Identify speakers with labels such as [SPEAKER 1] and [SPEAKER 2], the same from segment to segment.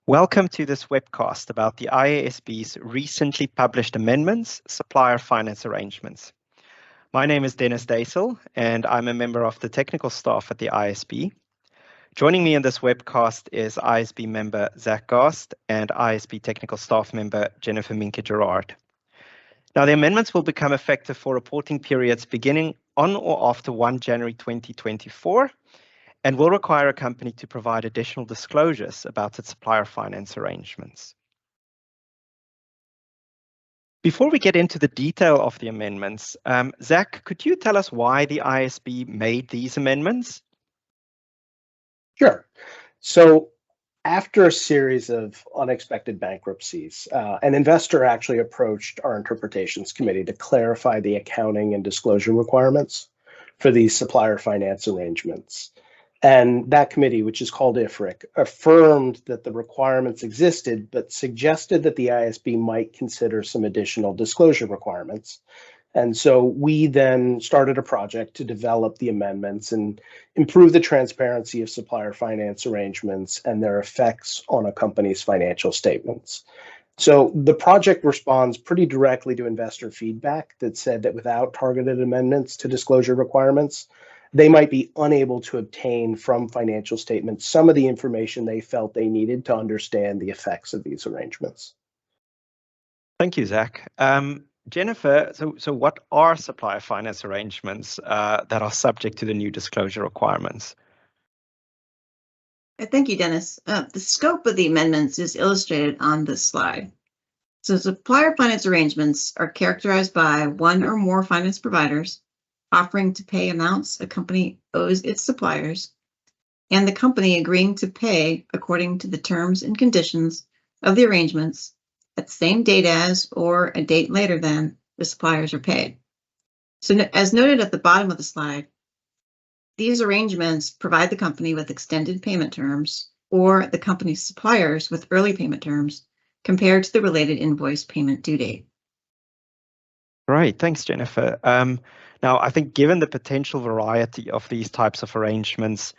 [SPEAKER 1] Welcome to this webcast about the IASB's recently published amendments, supplier finance arrangements. My name is Deysel, and I'm a member of the technical staff at the IASB. Joining me in this webcast is IASB member Gast and IASB technical staff member Jenifer Minke-Girard. Now, the amendments will become effective for reporting periods beginning on or after 1 January 2024, and will require a company to provide additional disclosures about its supplier finance arrangements. Before we get into the detail of the amendments, Zach, could you tell us why the IASB made these amendments?
[SPEAKER 2] Sure. So after a series of unexpected bankruptcies, an investor actually approached our interpretations committee to clarify the accounting and disclosure requirements for these supplier finance arrangements. And that committee, which is called IFRS, affirmed that the requirements existed, but suggested that the IASB might consider some additional disclosure requirements. And so we then started a project to develop the amendments and improve the transparency of supplier finance arrangements and their effects on a company's financial statements. So the project responds pretty directly to investor feedback that said that without targeted amendments to disclosure requirements, they might be unable to obtain from financial statements some of the information they felt they needed to understand the effects of these arrangements.
[SPEAKER 1] Thank you, Zach. Jenifer, so what are supplier finance arrangements that are subject to the new disclosure requirements?
[SPEAKER 3] Thank you, Dennis. The scope of the amendments is illustrated on this slide. So supplier finance arrangements are characterized by one or more finance providers offering to pay amounts a company owes its suppliers, and the company agreeing to pay according to the terms and conditions of the arrangements at the same date as or a date later than the suppliers are paid. So as noted at the bottom of the slide, these arrangements provide the company with extended payment terms or the company's suppliers with early payment terms compared to the related invoice payment due date.
[SPEAKER 1] Right, thanks, Jenifer. Now, I think given the potential variety of these types of arrangements,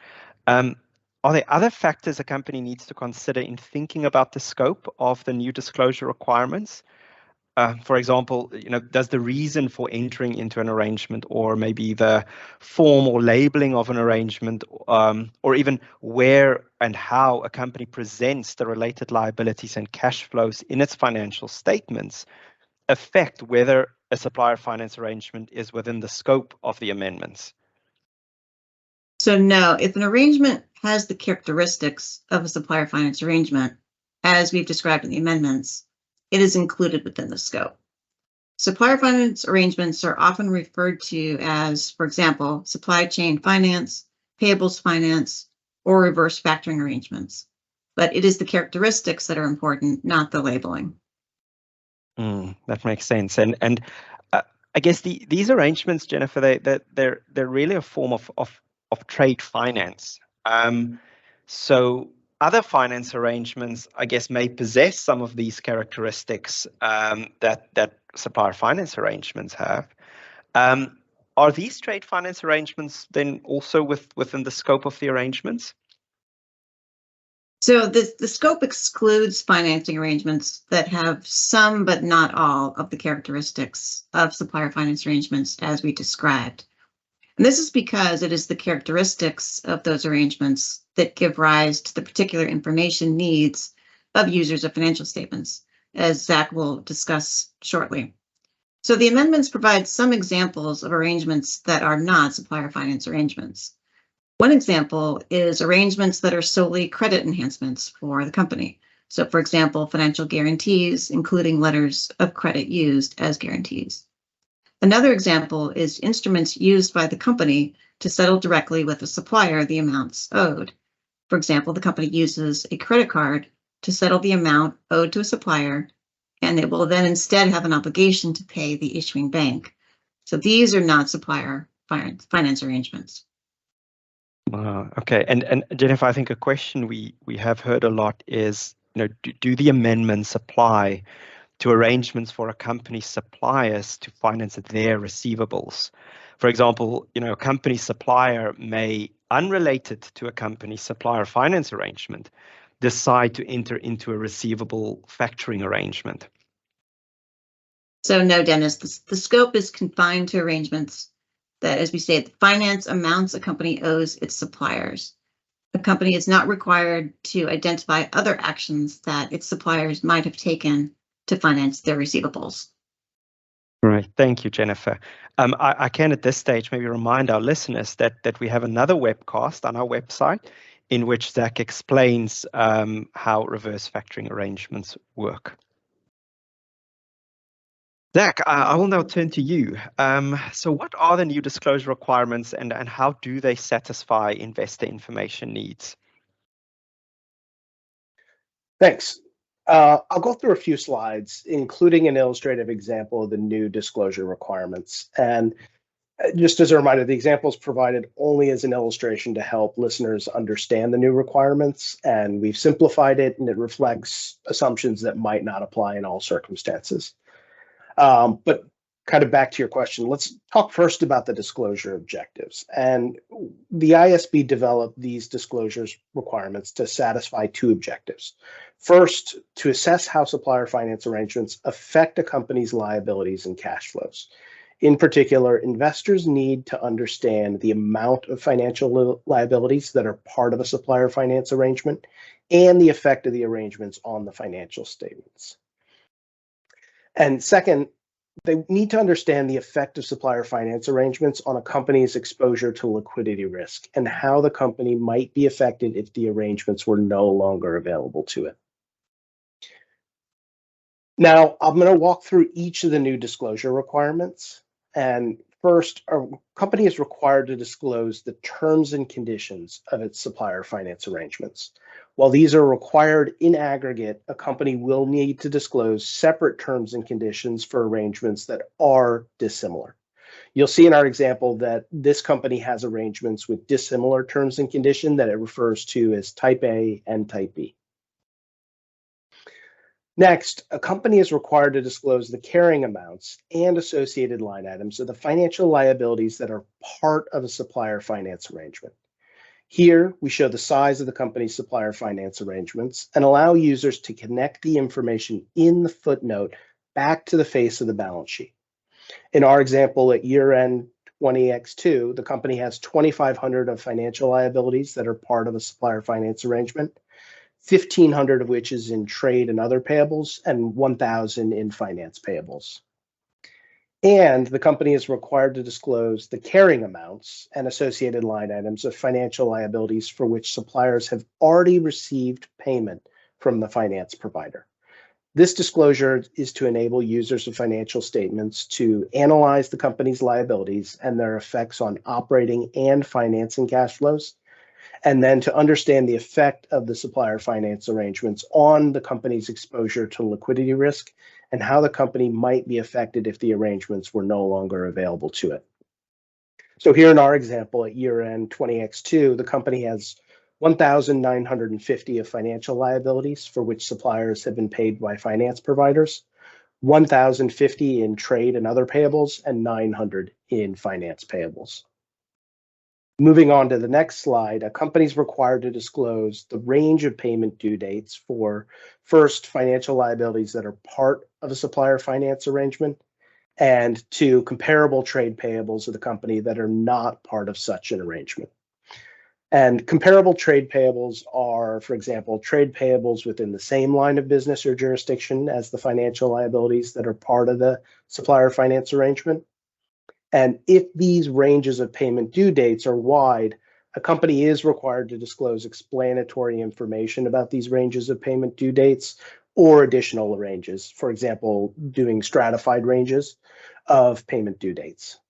[SPEAKER 1] are there other factors a company needs to consider in thinking about the scope of the new disclosure requirements? For example, does the reason for entering into an arrangement, or maybe the form or labeling of an arrangement, or even where and how a company presents the related liabilities and cash flows in its financial statements, affect whether a supplier finance arrangement is within the scope of the amendments?
[SPEAKER 3] So no, if an arrangement has the characteristics of a supplier finance arrangement, as we've described in the amendments, it is included within the scope. Supplier finance arrangements are often referred to as, for example, supply chain finance, payables finance, or reverse factoring arrangements. But it is the characteristics that are important, not the labeling.
[SPEAKER 1] That makes sense. And I guess these arrangements, Jenifer, they're really a form of trade finance. So other finance arrangements, I guess, may possess some of these characteristics that supplier finance arrangements have. Are these trade finance arrangements then also within the scope of the arrangements?
[SPEAKER 3] So the scope excludes financing arrangements that have some but not all of the characteristics of supplier finance arrangements as we described. And this is because it is the characteristics of those arrangements that give rise to the particular information needs of users of financial statements, as Zach will discuss shortly. So the amendments provide some examples of arrangements that are not supplier finance arrangements. One example is arrangements that are solely credit enhancements for the company. So, for example, financial guarantees, including letters of credit used as guarantees. Another example is instruments used by the company to settle directly with the supplier the amounts owed. For example, the company uses a credit card to settle the amount owed to a supplier, and it will then instead have an obligation to pay the issuing bank. So these are not supplier finance arrangements.
[SPEAKER 1] Okay, and Jenifer, I think a question we have heard a lot is, do the amendments apply to arrangements for a company's suppliers to finance their receivables? For example, a company supplier may, unrelated to a company's supplier finance arrangement, decide to enter into a receivable factoring arrangement?
[SPEAKER 3] So no, Dennis, the scope is confined to arrangements that, as we say, finance amounts a company owes its suppliers. The company is not required to identify other actions that its suppliers might have taken to finance their receivables.
[SPEAKER 1] Right. Thank you, Jenifer. I can at this stage maybe remind our listeners that we have another webcast on our website in which Zach explains how reverse factoring arrangements work. Zach, I will now turn to you. So what are the new disclosure requirements and how do they satisfy investor information needs?
[SPEAKER 2] Thanks. I'll go through a few slides, including an illustrative example of the new disclosure requirements. And just as a reminder, the example is provided only as an illustration to help listeners understand the new requirements. And we've simplified it, and it reflects assumptions that might not apply in all circumstances. But kind of back to your question, let's talk first about the disclosure objectives. And the IASB developed these disclosures requirements to satisfy two objectives. First, to assess how supplier finance arrangements affect a company's liabilities and cash flows. In particular, investors need to understand the amount of financial liabilities that are part of a supplier finance arrangement and the effect of the arrangements on the financial statements. And second, they need to understand the effect of supplier finance arrangements on a company's exposure to liquidity risk and how the company might be affected if the arrangements were no longer available to it. Now, I'm going to walk through each of the new disclosure requirements. And first, a company is required to disclose the terms and conditions of its supplier finance arrangements. While these are required in aggregate, a company will need to disclose separate terms and conditions for arrangements that are dissimilar. You'll see in our example that this company has arrangements with dissimilar terms and conditions that it refers to as Type A and Type B. Next, a company is required to disclose the carrying amounts and associated line items of the financial liabilities that are part of a supplier finance arrangement. Here, we show the size of the company's supplier finance arrangements and allow users to connect the information in the footnote back to the face of the balance sheet. In our example, at year-end 20X2, the company has 2,500 of financial liabilities that are part of a supplier finance arrangement, 1,500 of which is in trade and other payables, and 1,000 in finance payables. And the company is required to disclose the carrying amounts and associated line items of financial liabilities for which suppliers have already received payment from the finance provider. This disclosure is to enable users of financial statements to analyze the company's liabilities and their effects on operating and financing cash flows, and then to understand the effect of the supplier finance arrangements on the company's exposure to liquidity risk and how the company might be affected if the arrangements were no longer available to it. So here in our example at year-end 20X2, the company has 1,950 of financial liabilities for which suppliers have been paid by finance providers, 1,050 in trade and other payables, and 900 in finance payables. Moving on to the next slide, a company is required to disclose the range of payment due dates for, first, financial liabilities that are part of a supplier finance arrangement, and two, comparable trade payables of the company that are not part of such an arrangement. And comparable trade payables are, for example, trade payables within the same line of business or jurisdiction as the financial liabilities that are part of the supplier finance arrangement. And if these ranges of payment due dates are wide, a company is required to disclose explanatory information about these ranges of payment due dates or additional ranges, for example, doing stratified ranges of payment due dates.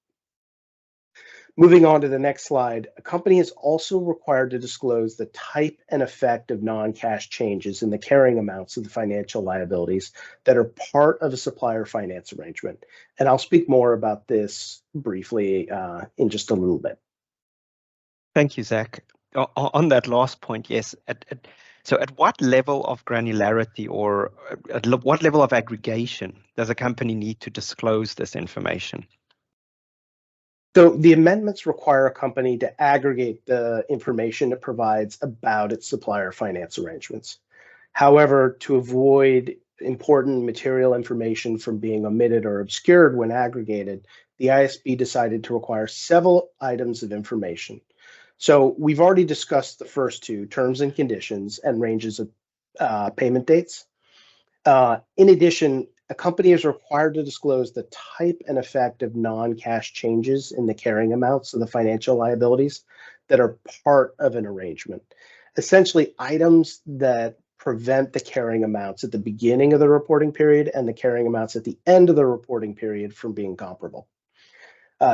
[SPEAKER 2] Moving on to the next slide, a company is also required to disclose the type and effect of non-cash changes in the carrying amounts of the financial liabilities that are part of a supplier finance arrangement. And I'll speak more about this briefly in just a little bit.
[SPEAKER 1] Thank you, Zach. On that last point, yes. So at what level of granularity or at what level of aggregation does a company need to disclose this information?
[SPEAKER 2] So the amendments require a company to aggregate the information it provides about its supplier finance arrangements. However, to avoid important material information from being omitted or obscured when aggregated, the IASB decided to require several items of information. So we've already discussed the first two, terms and conditions and ranges of payment dates. In addition, a company is required to disclose the type and effect of non-cash changes in the carrying amounts of the financial liabilities that are part of an arrangement. Essentially, items that prevent the carrying amounts at the beginning of the reporting period and the carrying amounts at the end of the reporting period from being comparable.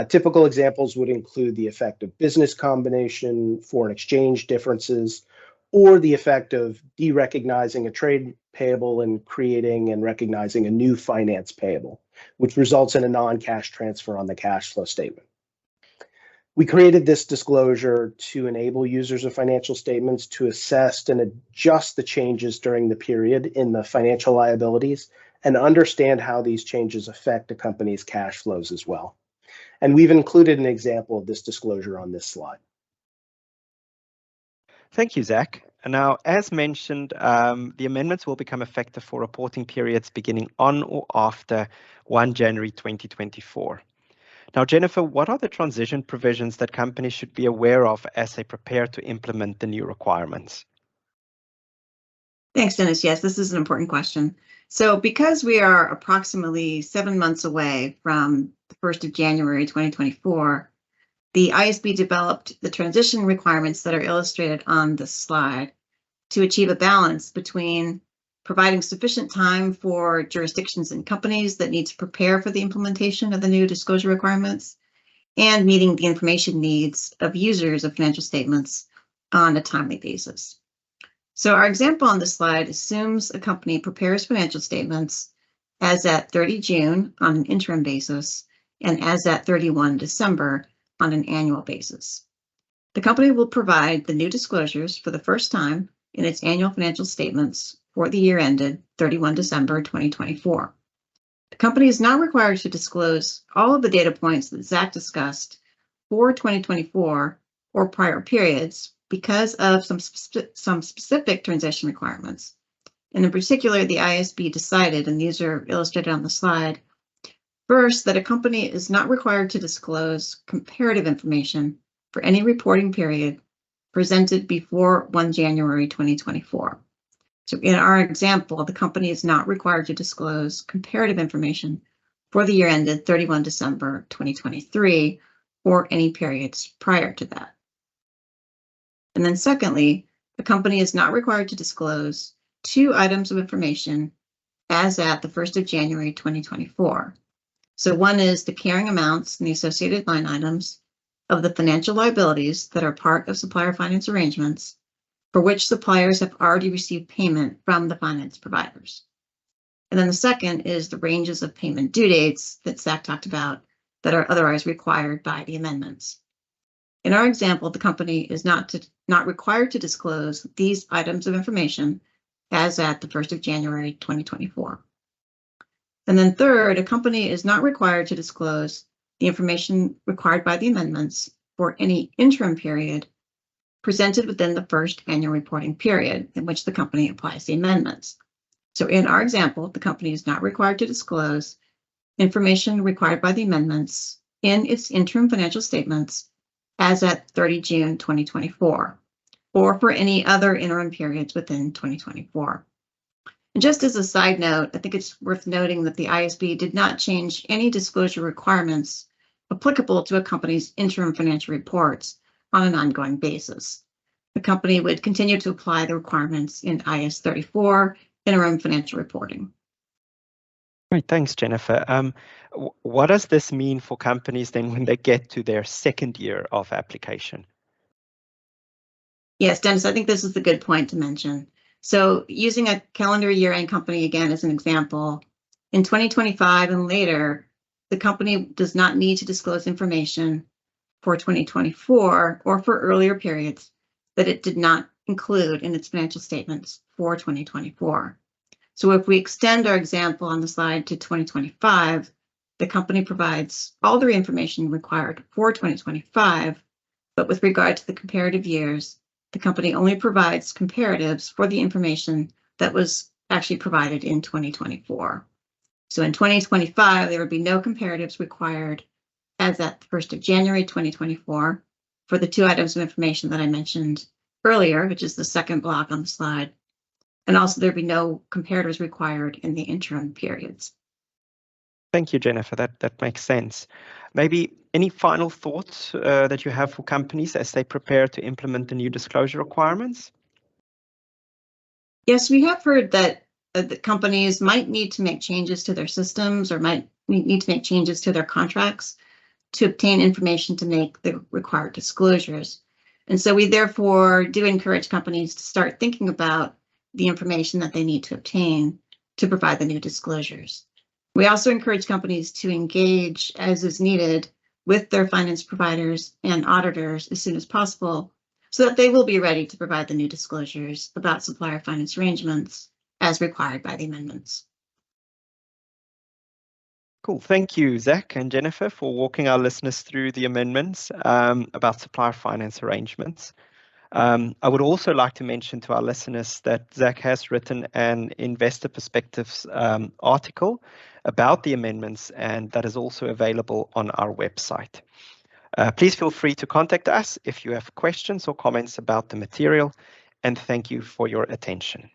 [SPEAKER 2] Typical examples would include the effect of business combination, foreign exchange differences, or the effect of derecognizing a trade payable and creating and recognizing a new finance payable, which results in a non-cash transfer on the cash flow statement. We created this disclosure to enable users of financial statements to assess and adjust the changes during the period in the financial liabilities and understand how these changes affect a company's cash flows as well. And we've included an example of this disclosure on this slide.
[SPEAKER 1] Thank you, Zach. Now, as mentioned, the amendments will become effective for reporting periods beginning on or after 1 January 2024. Now, Jenifer, what are the transition provisions that companies should be aware of as they prepare to implement the new requirements?
[SPEAKER 3] Thanks, Dennis. Yes, this is an important question. So because we are approximately 7 months away from the 1st of January 2024, the IASB developed the transition requirements that are illustrated on this slide to achieve a balance between providing sufficient time for jurisdictions and companies that need to prepare for the implementation of the new disclosure requirements and meeting the information needs of users of financial statements on a timely basis. So our example on this slide assumes a company prepares financial statements as at 30 June on an interim basis and as at 31 December on an annual basis. The company will provide the new disclosures for the first time in its annual financial statements for the year ended 31 December 2024. The company is not required to disclose all of the data points that Zach discussed for 2024 or prior periods because of some specific transition requirements. And in particular, the IASB decided, and these are illustrated on the slide, first, that a company is not required to disclose comparative information for any reporting period presented before 1 January 2024. So in our example, the company is not required to disclose comparative information for the year ended 31 December 2023 or any periods prior to that. And then secondly, the company is not required to disclose 2 items of information as at the 1st of January 2024. So one is the carrying amounts and the associated line items of the financial liabilities that are part of supplier finance arrangements for which suppliers have already received payment from the finance providers. And then the second is the ranges of payment due dates that Zach talked about that are otherwise required by the amendments. In our example, the company is not required to disclose these items of information as at the 1st of January 2024. And then third, a company is not required to disclose the information required by the amendments for any interim period presented within the first annual reporting period in which the company applies the amendments. So in our example, the company is not required to disclose information required by the amendments in its interim financial statements as at 30 June 2024, or for any other interim periods within 2024. And just as a side note, I think it's worth noting that the IASB did not change any disclosure requirements applicable to a company's interim financial reports on an ongoing basis. The company would continue to apply the requirements in IAS 34, interim financial reporting.
[SPEAKER 1] Great, thanks, Jenifer. What does this mean for companies then when they get to their second year of application?
[SPEAKER 3] Yes, Dennis, I think this is a good point to mention. So using a calendar year-end company again as an example, in 2025 and later, the company does not need to disclose information for 2024 or for earlier periods that it did not include in its financial statements for 2024. So if we extend our example on the slide to 2025, the company provides all the information required for 2025, but with regard to the comparative years, the company only provides comparatives for the information that was actually provided in 2024. So in 2025, there would be no comparatives required as at the 1st of January 2024 for the two items of information that I mentioned earlier, which is the second block on the slide. And also there'd be no comparators required in the interim periods.
[SPEAKER 1] Thank you, Jenifer. That makes sense. Maybe any final thoughts that you have for companies as they prepare to implement the new disclosure requirements?
[SPEAKER 3] Yes, we have heard that the companies might need to make changes to their systems or might need to make changes to their contracts to obtain information to make the required disclosures. And so we therefore do encourage companies to start thinking about the information that they need to obtain to provide the new disclosures. We also encourage companies to engage as is needed with their finance providers and auditors as soon as possible so that they will be ready to provide the new disclosures about supplier finance arrangements as required by the amendments.
[SPEAKER 1] Cool. Thank you, Zach and Jenifer, for walking our listeners through the amendments about supplier finance arrangements. I would also like to mention to our listeners that Zach has written an Investor Perspectives article about the amendments, and that is also available on our website. Please feel free to contact us if you have questions or comments about the material, and thank you for your attention.